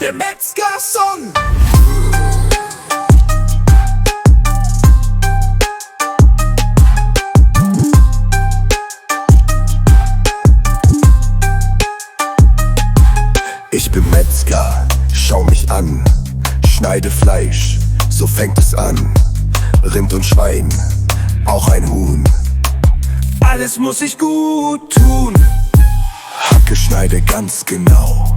Der Metzger-Song. Ich bin Metzger, schau mich an, schneide Fleisch, so fängt es an. Rind und Schwein, auch ein Huhn. Alles muss ich gut tun. Hacke, schneide ganz genau.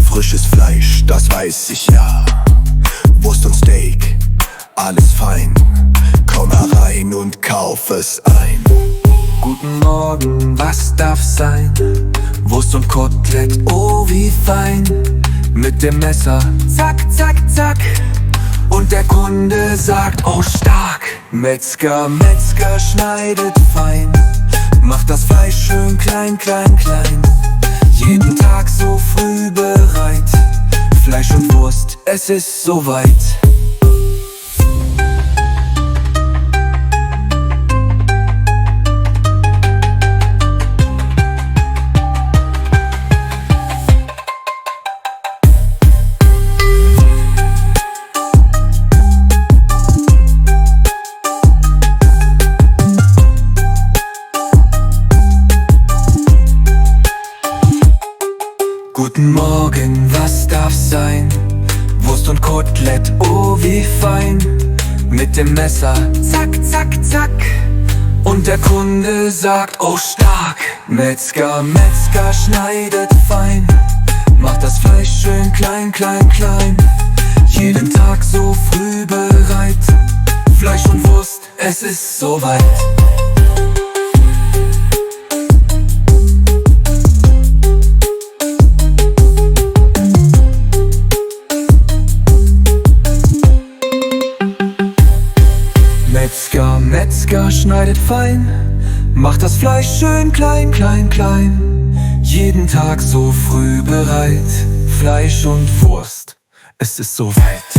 Frisches Fleisch, das weiß ich ja. Wurst und Steak, alles fein. Komm herein und kauf es ein. Guten Morgen, was darf sein? Wurst und Kotelett, oh wie fein. Mit dem Messer, zack, zack, zack. Und der Kunde sagt, oh stark. Metzger, Metzger schneidet fein. Macht das Fleisch schön klein, klein, klein. Jeden Tag so früh bereit. Fleisch und Wurst, es ist soweit. Guten Morgen, was darf sein? Wurst und Kotelett, oh wie fein. Mit dem Messer, zack, zack, zack. Und der Kunde sagt, oh stark. Metzger, Metzger schneidet fein. Macht das Fleisch schön klein, klein, klein. Jeden Tag so früh bereit. Fleisch und Wurst, es ist soweit. Metzger, Metzger schneidet fein. Macht das Fleisch schön klein, klein, klein. Jeden Tag so früh bereit. Fleisch und Wurst, es ist soweit.